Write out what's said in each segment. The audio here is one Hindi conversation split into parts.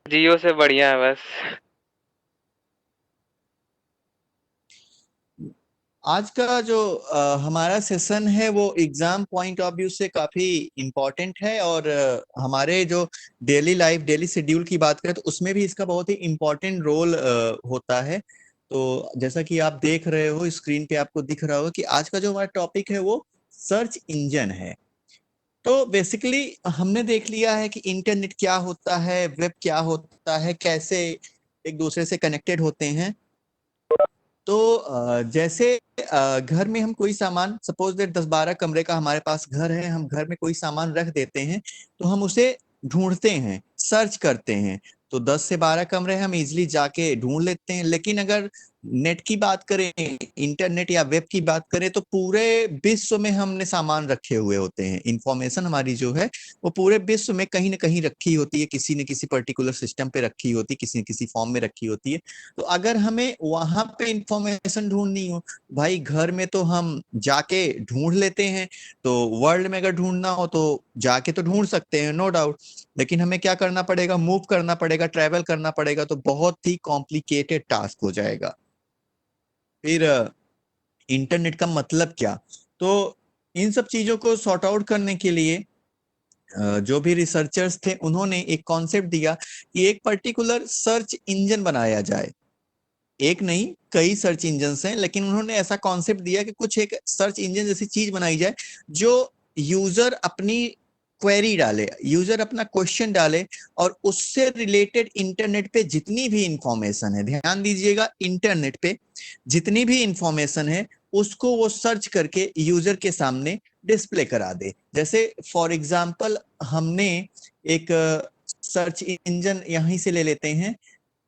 जियो से बढ़िया है बस। आज का जो हमारा सेशन है वो एग्जाम पॉइंट ऑफ व्यू से काफी इम्पोर्टेंट है। और हमारे जो डेली लाइफ डेली शेड्यूल की बात करें तो उसमें भी इसका बहुत ही इम्पोर्टेंट रोल होता है। तो जैसा कि आप देख रहे हो स्क्रीन पे आपको दिख रहा होगा कि आज का जो हमारा टॉपिक है वो सर्च इंजन है। तो बेसिकली हमने देख लिया है कि इंटरनेट क्या होता है, वेब क्या होता है, कैसे एक दूसरे से कनेक्टेड होते हैं। तो जैसे घर में हम कोई सामान, सपोज दैट 10-12 कमरे का हमारे पास घर है, हम घर में कोई सामान रख देते हैं तो हम उसे ढूंढते हैं, सर्च करते हैं। तो 10 से 12 कमरे हम इजिली जाके ढूंढ लेते हैं। लेकिन अगर नेट की बात करें, इंटरनेट या वेब की बात करें, तो पूरे विश्व में हमने सामान रखे हुए होते हैं। इंफॉर्मेशन हमारी जो है वो पूरे विश्व में कहीं ना कहीं रखी होती है, किसी न किसी पर्टिकुलर सिस्टम पे रखी होती है, किसी न किसी फॉर्म में रखी होती है। तो अगर हमें वहां पे इंफॉर्मेशन ढूंढनी हो, भाई घर में तो हम जाके ढूंढ लेते हैं। तो वर्ल्ड में अगर ढूंढना हो तो जाके तो ढूंढ सकते हैं, नो डाउट। लेकिन हमें क्या करना पड़ेगा, मूव करना पड़ेगा, ट्रैवल करना पड़ेगा, तो बहुत ही कॉम्प्लिकेटेड टास्क हो जाएगा। फिर इंटरनेट का मतलब क्या? तो इन सब चीजों को सॉर्ट आउट करने के लिए जो भी रिसर्चर्स थे उन्होंने एक कॉन्सेप्ट दिया कि एक पर्टिकुलर सर्च इंजन बनाया जाए। एक नहीं, कई सर्च इंजन्स हैं, लेकिन उन्होंने ऐसा कॉन्सेप्ट दिया कि कुछ एक सर्च इंजन जैसी चीज बनाई जाए जो यूजर अपनी क्वेरी डाले, यूजर अपना क्वेश्चन डाले, और उससे रिलेटेड इंटरनेट पे जितनी भी इंफॉर्मेशन है, ध्यान दीजिएगा, इंटरनेट पे जितनी भी इंफॉर्मेशन है उसको वो सर्च करके यूजर के सामने डिस्प्ले करा दे। जैसे फॉर एग्जांपल हमने एक सर्च इंजन यहीं से ले लेते हैं।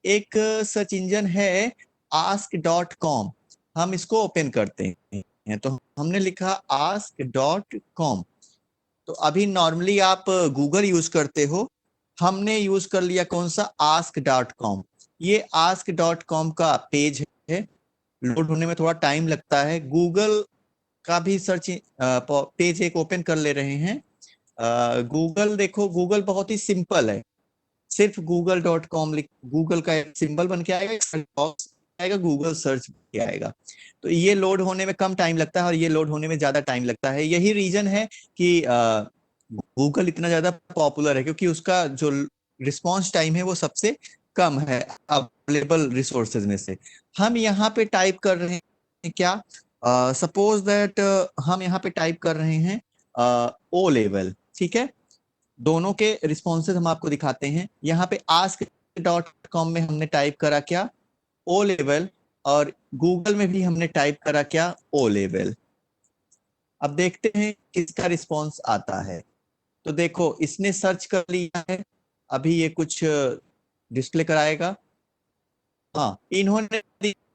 एक सर्च इंजन है ask.com। हम इसको ओपन करते हैं तो हमने लिखा ask.com। तो अभी नॉर्मली आप गूगल यूज करते हो, हमने यूज कर लिया कौन सा, ask.com। ये ask.com का पेज है। लोड होने में थोड़ा टाइम लगता है। गूगल का भी सर्च पेज एक ओपन कर ले रहे हैं। गूगल देखो, गूगल बहुत ही सिंपल है। सिर्फ google.com लिख, गूगल का एक सिंबल बन के आएगा, एक बॉक्स आएगा, गूगल सर्च के आएगा। तो ये लोड होने में कम टाइम लगता है और ये लोड होने में ज्यादा टाइम लगता है। यही रीजन है कि गूगल इतना ज्यादा पॉपुलर है, क्योंकि उसका जो रिस्पॉन्स टाइम है वो सबसे कम है अवेलेबल रिसोर्सेज में से। हम यहाँ पे टाइप कर रहे हैं क्या, सपोज दैट हम यहाँ पे टाइप कर रहे हैं ओ लेवल, ठीक है। दोनों के रिस्पॉन्सेज हम आपको दिखाते हैं। यहाँ पे ask.com में हमने टाइप करा क्या, ओ लेवल, और गूगल में भी हमने टाइप करा क्या, ओ लेवल। अब देखते हैं किसका रिस्पॉन्स आता है। तो देखो इसने सर्च कर लिया है, अभी ये कुछ डिस्प्ले कराएगा। हाँ, इन्होंने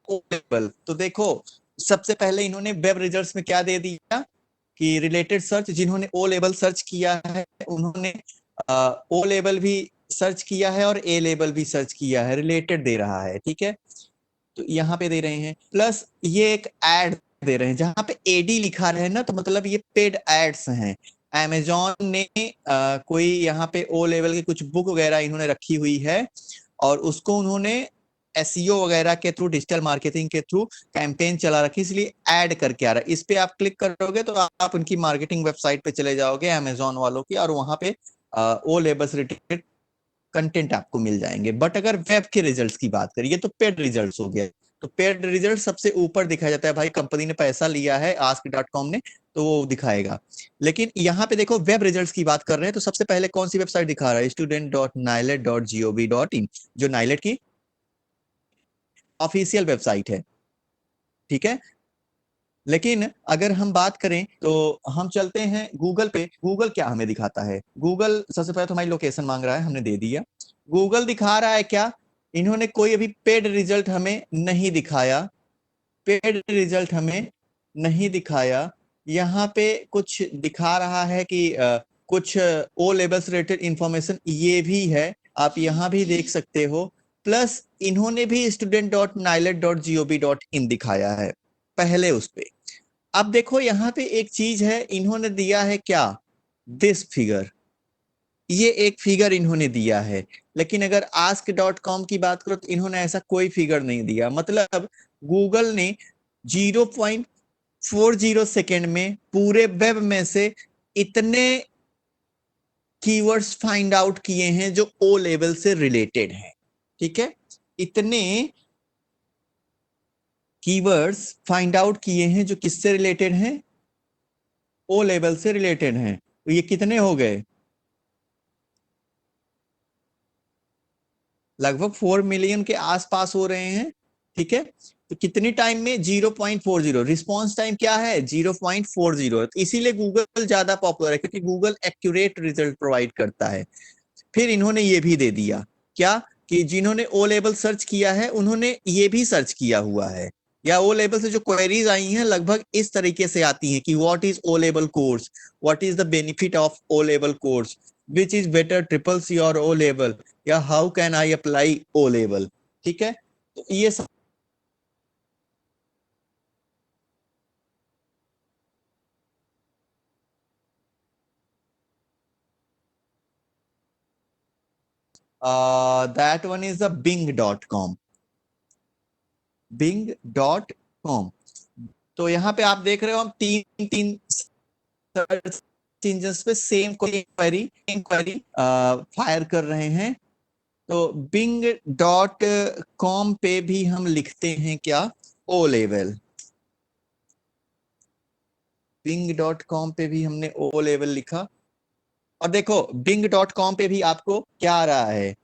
ओ लेवल, तो देखो सबसे पहले इन्होंने वेब रिजल्ट्स में क्या दे दिया कि रिलेटेड सर्च, जिन्होंने ओ लेवल सर्च किया है उन्होंने ओ लेवल भी सर्च किया है और ए लेवल भी सर्च किया है, रिलेटेड दे रहा है, ठीक है। तो यहाँ पे दे रहे हैं, प्लस ये एक एड दे रहे हैं। जहां पे एडी लिखा है ना, तो मतलब ये पेड एड्स हैं। Amazon ने कोई यहाँ पे ओ लेवल की कुछ बुक वगैरह इन्होंने रखी हुई है, और उसको उन्होंने एसईओ वगैरह के थ्रू, डिजिटल मार्केटिंग के थ्रू कैंपेन चला रखी, इसलिए ऐड करके आ रहा है। इस पे आप क्लिक करोगे तो आप उनकी मार्केटिंग वेबसाइट पे चले जाओगे, अमेजोन वालों की, और वहां पे ओ लेवल से रिलेटेड कंटेंट आपको मिल जाएंगे। बट अगर वेब के रिजल्ट्स की बात करिए तो पेड रिजल्ट्स हो गया। तो पेड रिजल्ट सबसे ऊपर दिखाया जाता है, भाई कंपनी ने पैसा लिया है ask.com ने, तो वो दिखाएगा। लेकिन यहाँ पे देखो वेब रिजल्ट्स की बात कर रहे हैं तो सबसे पहले कौन सी वेबसाइट दिखा रहा है, student.nilet.gov.in, जो नाइलेट की ऑफिशियल वेबसाइट है, ठीक है। लेकिन अगर हम बात करें तो हम चलते हैं गूगल पे। गूगल क्या हमें दिखाता है, गूगल सबसे पहले तो हमारी लोकेशन मांग रहा है, हमने दे दिया। गूगल दिखा रहा है क्या, इन्होंने कोई अभी पेड रिजल्ट हमें नहीं दिखाया, पेड रिजल्ट हमें नहीं दिखाया। यहाँ पे कुछ दिखा रहा है कि कुछ ओ लेवल से रिलेटेड इंफॉर्मेशन ये भी है, आप यहाँ भी देख सकते हो। प्लस इन्होंने भी student.nilet.gov.in दिखाया है पहले उस पे। अब देखो यहाँ पे एक चीज है, इन्होंने दिया है क्या, दिस फिगर। ये एक फिगर इन्होंने दिया है। लेकिन अगर ask.com की बात करो तो इन्होंने ऐसा कोई फिगर नहीं दिया। मतलब गूगल ने 0.40 सेकेंड में पूरे वेब में से इतने कीवर्ड्स फाइंड आउट किए हैं जो ओ लेवल से रिलेटेड हैं। ठीक है, इतने कीवर्ड्स फाइंड आउट किए हैं जो किससे रिलेटेड हैं, ओ लेवल से रिलेटेड हैं। तो ये कितने हो गए, लगभग 4 मिलियन के आसपास हो रहे हैं। ठीक है, तो कितनी टाइम में, 0.40। रिस्पॉन्स टाइम क्या है, 0.40। तो इसीलिए गूगल ज्यादा पॉपुलर है, क्योंकि गूगल एक्यूरेट रिजल्ट प्रोवाइड करता है। फिर इन्होंने ये भी दे दिया क्या, कि जिन्होंने ओ लेवल सर्च किया है उन्होंने ये भी सर्च किया हुआ है, या ओ लेवल से जो क्वेरीज आई हैं लगभग इस तरीके से आती हैं कि what is O level course, what is the benefit of O level course, which is better triple C और ओ लेवल, या how can I apply O level. ठीक है, तो ये सब that one is the Bing.com, Bing.com। तो यहाँ पे आप देख रहे हो हम तीन तीन सर्च इंजन पे सेम क्वेरी इंक्वायरी फायर कर रहे हैं। तो Bing.com पे भी हम लिखते हैं क्या, ओ लेवल। Bing.com पे भी हमने ओ लेवल लिखा, और देखो Bing.com पे भी आपको क्या आ रहा है,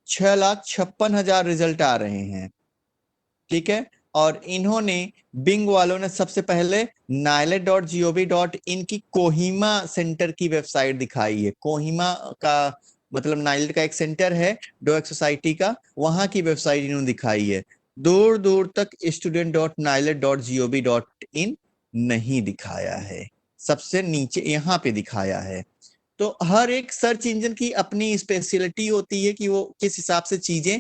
6,56,000 रिजल्ट आ रहे हैं। ठीक है, और इन्होंने, बिंग वालों ने सबसे पहले nilet.gov.in की कोहिमा सेंटर की वेबसाइट दिखाई है। कोहिमा का मतलब नाइलेट का एक सेंटर है डोएक सोसाइटी का, वहां की वेबसाइट इन्होंने दिखाई है। दूर दूर तक student.nilet.gov.in नहीं दिखाया है, सबसे नीचे यहाँ पे दिखाया है। तो हर एक सर्च इंजन की अपनी स्पेशलिटी होती है कि वो किस हिसाब से चीजें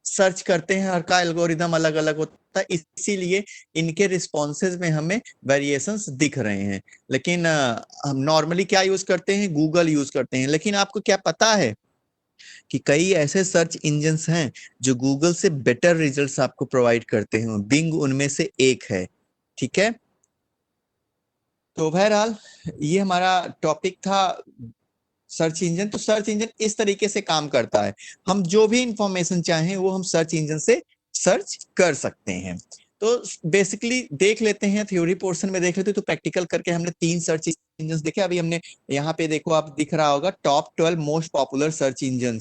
सर्च करते हैं, हर का एल्गोरिदम अलग अलग होता है, इसीलिए इनके रिस्पॉन्सेज में हमें वेरिएशंस दिख रहे हैं। लेकिन हम नॉर्मली क्या यूज करते हैं, गूगल यूज करते हैं। लेकिन आपको क्या पता है कि कई ऐसे सर्च इंजन्स हैं जो गूगल से बेटर रिजल्ट्स आपको प्रोवाइड करते हैं, बिंग उनमें से एक है। ठीक है, तो बहरहाल ये हमारा टॉपिक था सर्च इंजन। तो सर्च इंजन इस तरीके से काम करता है, हम जो भी इंफॉर्मेशन चाहें वो हम सर्च इंजन से सर्च कर सकते हैं। तो बेसिकली देख लेते हैं, थ्योरी पोर्शन में देख लेते हैं, तो प्रैक्टिकल करके हमने 3 सर्च इंजन देखे। अभी हमने यहाँ पे देखो, आप दिख रहा होगा top 12 most popular search engine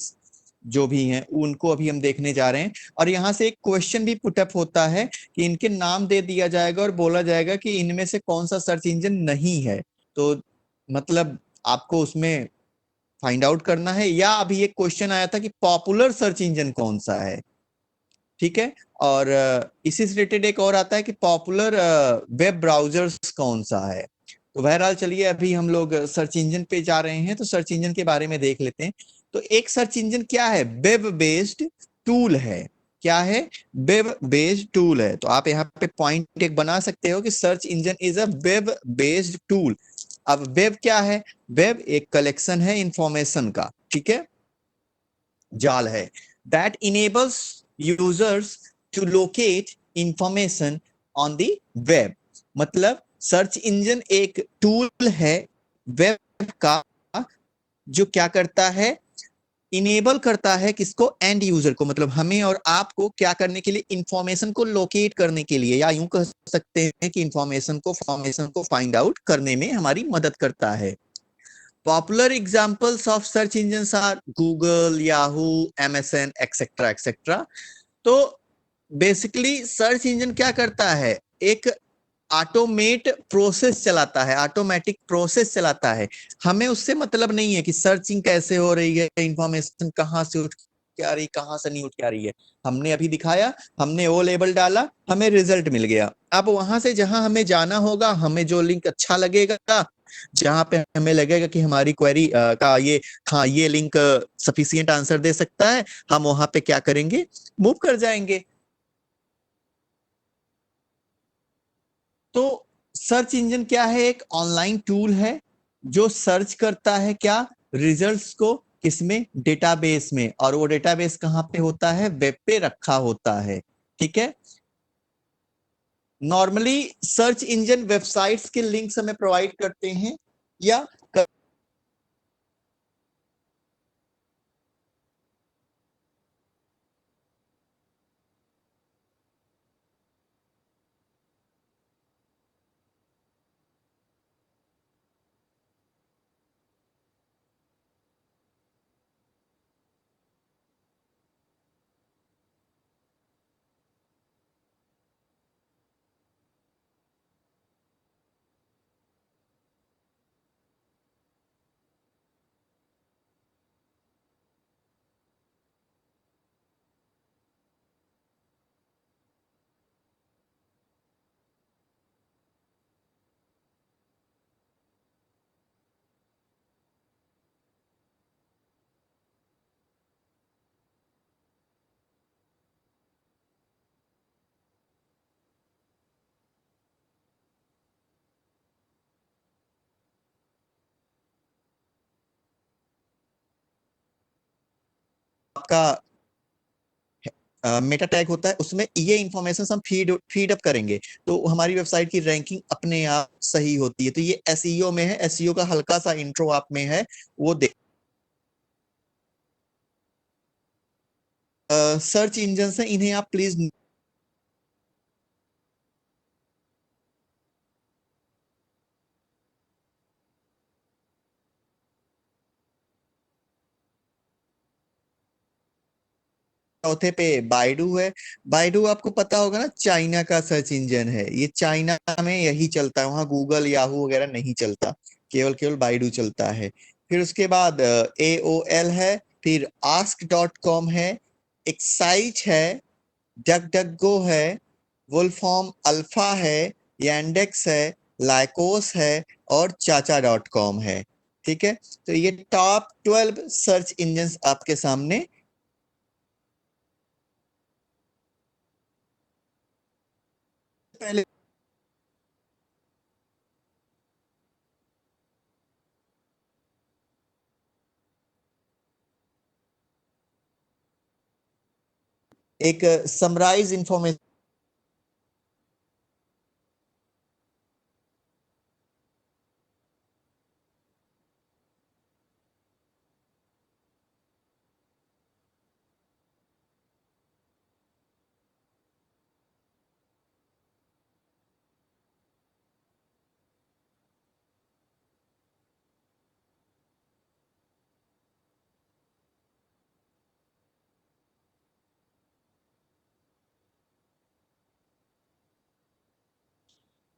जो भी हैं उनको अभी हम देखने जा रहे हैं। और यहाँ से एक क्वेश्चन भी पुटअप होता है कि इनके नाम दे दिया जाएगा और बोला जाएगा कि इनमें से कौन सा सर्च इंजन नहीं है। तो मतलब आपको उसमें फाइंड आउट करना है। या अभी एक क्वेश्चन आया था कि पॉपुलर सर्च इंजन कौन सा है। ठीक है, और इसी से रिलेटेड एक और आता है कि पॉपुलर वेब ब्राउजर्स कौन सा है। तो बहरहाल चलिए अभी हम लोग सर्च इंजन पे जा रहे हैं, तो सर्च इंजन के बारे में देख लेते हैं। तो एक सर्च इंजन क्या है, वेब बेस्ड टूल है। क्या है, वेब बेस्ड टूल है। तो आप यहाँ पे पॉइंट एक बना सकते हो कि search engine is a web based tool. अब वेब क्या है, वेब एक कलेक्शन है इंफॉर्मेशन का, ठीक है, जाल है, that enables users to locate information on the web. मतलब सर्च इंजन एक टूल है वेब का जो क्या करता है, इनेबल करता है किसको, एंड यूजर को, मतलब हमें और आपको क्या करने के लिए, इंफॉर्मेशन को लोकेट करने के लिए, या यूं कह सकते हैं कि इंफॉर्मेशन को फाइंड आउट करने में हमारी मदद करता है। Popular examples of search engines are Google, Yahoo, MSN, etcetera etcetera. तो बेसिकली सर्च इंजन क्या करता है, एक ऑटोमेट प्रोसेस चलाता है, ऑटोमेटिक प्रोसेस चलाता है। हमें उससे मतलब नहीं है कि सर्चिंग कैसे हो रही है, इंफॉर्मेशन कहाँ से उठ के आ रही, कहाँ से नहीं उठ के आ रही है। हमने अभी दिखाया, हमने ओ लेबल डाला, हमें रिजल्ट मिल गया। अब वहां से जहां हमें जाना होगा, हमें जो लिंक अच्छा लगेगा, जहां पे हमें लगेगा कि हमारी क्वेरी का ये, हाँ ये लिंक सफिशियंट आंसर दे सकता है, हम वहां पे क्या करेंगे, मूव कर जाएंगे। तो सर्च इंजन क्या है, एक ऑनलाइन टूल है जो सर्च करता है क्या, रिजल्ट्स को, किसमें, डेटाबेस में, और वो डेटाबेस कहाँ पे होता है, वेब पे रखा होता है। ठीक है। नॉर्मली सर्च इंजन वेबसाइट्स के लिंक्स हमें प्रोवाइड करते हैं, या आपका मेटा टैग होता है, उसमें ये इंफॉर्मेशन हम फीड अप करेंगे, तो हमारी वेबसाइट की रैंकिंग अपने आप सही होती है। तो ये एसईओ में है, एसईओ का हल्का सा इंट्रो आप में है, वो देख। सर्च इंजन है, इन्हें आप प्लीज चौथे पे बाइडू है। बाइडू आपको पता होगा ना, चाइना का सर्च इंजन है, ये चाइना में यही चलता है, वहां गूगल याहू वगैरह नहीं चलता, केवल केवल बाइडू चलता है। फिर उसके बाद AOL है, फिर ask.com है, एक्साइट है, डक डक गो है, वुलफॉर्म अल्फा है, यांडेक्स है, लाइकोस है, और चाचा.com है। ठीक है। तो ये टॉप 12 सर्च इंजन आपके सामने। पहले एक समराइज इंफॉर्मेशन।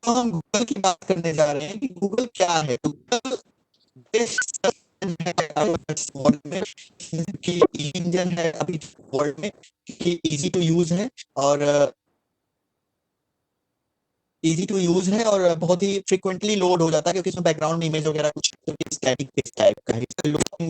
तो हम गूगल की बात करने जा रहे हैं कि गूगल क्या है। गूगल बेस्ट है वर्ल्ड में, कि इंजन है अभी वर्ल्ड में, कि इजी टू यूज है, और इजी टू यूज है, और बहुत ही फ्रिक्वेंटली लोड हो जाता है, क्योंकि इसमें बैकग्राउंड में इमेज वगैरह कुछ स्टैटिक पेज टाइप का है, इसलिए लोडिंग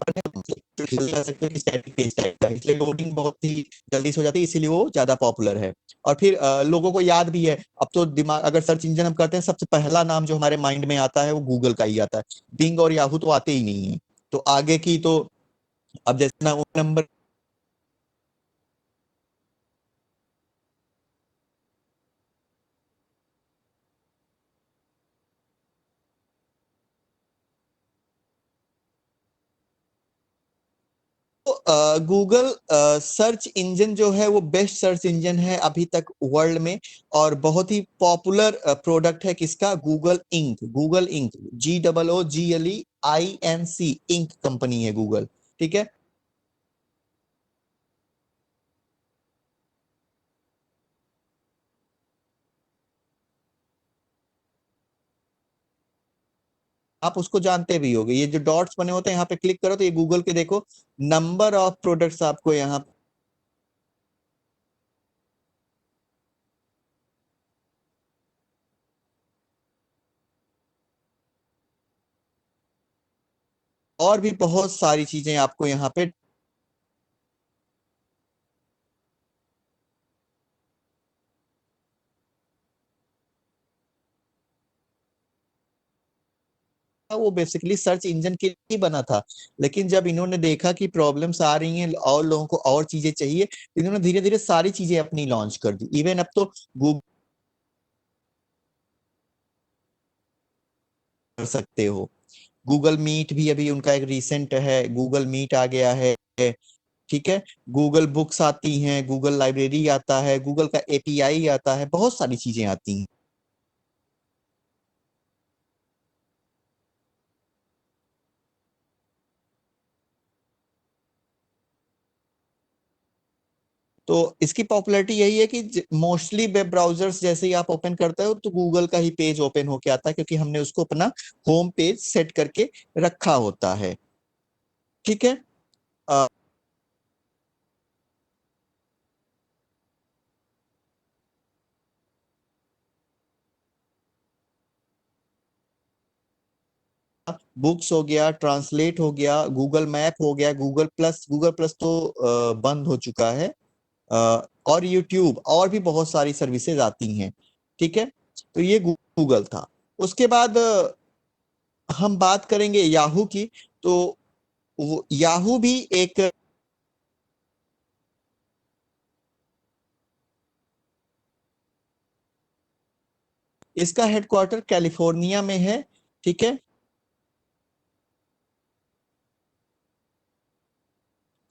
जा सकते हैं स्टैटिक पेज टाइप का है, इसलिए लोडिंग बहुत ही जल्दी से हो जाती है, इसीलिए वो ज्यादा पॉपुलर है। और फिर लोगों को याद भी है, अब तो दिमाग, अगर सर्च इंजन हम करते हैं, सबसे पहला नाम जो हमारे माइंड में आता है वो गूगल का ही आता है, बिंग और याहू तो आते ही नहीं है। तो आगे की तो, अब जैसे ना वो नंबर, तो गूगल सर्च इंजन जो है वो बेस्ट सर्च इंजन है अभी तक वर्ल्ड में, और बहुत ही पॉपुलर प्रोडक्ट है किसका, Google Inc. Google Inc, GOOGLEINC, Inc company है गूगल। ठीक है। आप उसको जानते भी होगे, ये जो डॉट्स बने होते हैं, यहाँ पे क्लिक करो तो ये गूगल के देखो, नंबर ऑफ प्रोडक्ट्स आपको यहाँ, और भी बहुत सारी चीजें आपको यहाँ पे। वो बेसिकली सर्च इंजन के लिए बना था। लेकिन जब इन्होंने देखा कि प्रॉब्लम्स आ रही हैं और लोगों को और चीजें चाहिए, तो इन्होंने धीरे धीरे सारी चीजें अपनी लॉन्च कर दी। इवन अब तो गूगल कर सकते हो, गूगल मीट भी अभी उनका एक रिसेंट है, गूगल मीट आ गया है। ठीक है, गूगल बुक्स आती हैं, गूगल लाइब्रेरी आता है, गूगल का एपीआई आता है, बहुत सारी चीजें आती हैं। तो इसकी पॉपुलैरिटी यही है कि मोस्टली वेब ब्राउजर्स जैसे ही आप ओपन करते हो तो गूगल का ही पेज ओपन होके आता है, क्योंकि हमने उसको अपना होम पेज सेट करके रखा होता है। ठीक है। बुक्स हो गया, ट्रांसलेट हो गया, गूगल मैप हो गया, गूगल प्लस तो बंद हो चुका है। और यूट्यूब और भी बहुत सारी सर्विसेज आती हैं। ठीक है, तो ये गूगल था। उसके बाद हम बात करेंगे याहू की। तो वो याहू भी एक, इसका हेडक्वार्टर कैलिफोर्निया में है। ठीक है,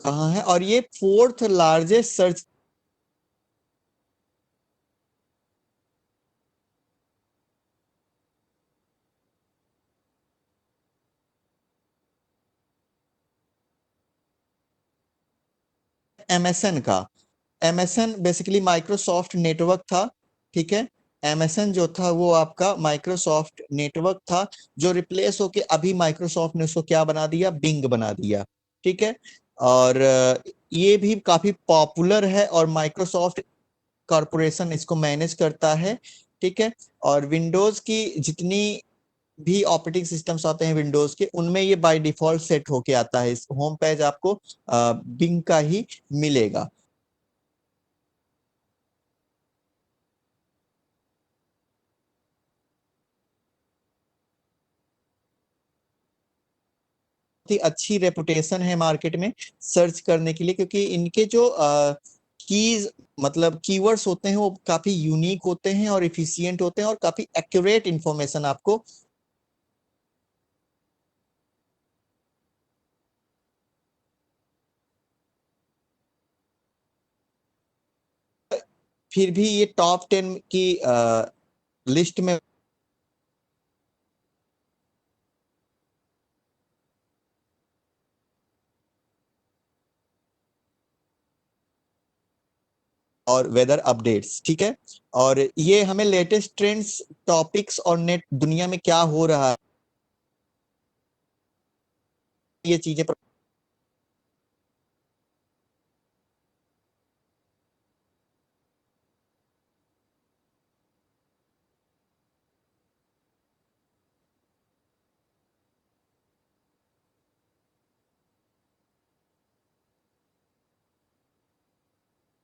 कहाँ है, और ये फोर्थ लार्जेस्ट सर्च, एमएसएन का। एमएसएन बेसिकली माइक्रोसॉफ्ट नेटवर्क था। ठीक है, एमएसएन जो था वो आपका माइक्रोसॉफ्ट नेटवर्क था, जो रिप्लेस होके अभी माइक्रोसॉफ्ट ने उसको क्या बना दिया, बिंग बना दिया। ठीक है, और ये भी काफी पॉपुलर है, और माइक्रोसॉफ्ट कॉरपोरेशन इसको मैनेज करता है। ठीक है, और विंडोज की जितनी भी ऑपरेटिंग सिस्टम्स आते हैं विंडोज के, उनमें ये बाय डिफॉल्ट सेट होके आता है। इस होम पेज आपको बिंग का ही मिलेगा। बहुत ही अच्छी रेपुटेशन है मार्केट में सर्च करने के लिए, क्योंकि इनके जो कीज मतलब कीवर्ड्स होते हैं वो काफी यूनिक होते हैं और इफिशियंट होते हैं, और काफी एक्यूरेट इंफॉर्मेशन आपको। फिर भी ये टॉप 10 की लिस्ट में, और वेदर अपडेट्स। ठीक है, और ये हमें लेटेस्ट ट्रेंड्स, टॉपिक्स और नेट दुनिया में क्या हो रहा है, ये चीजें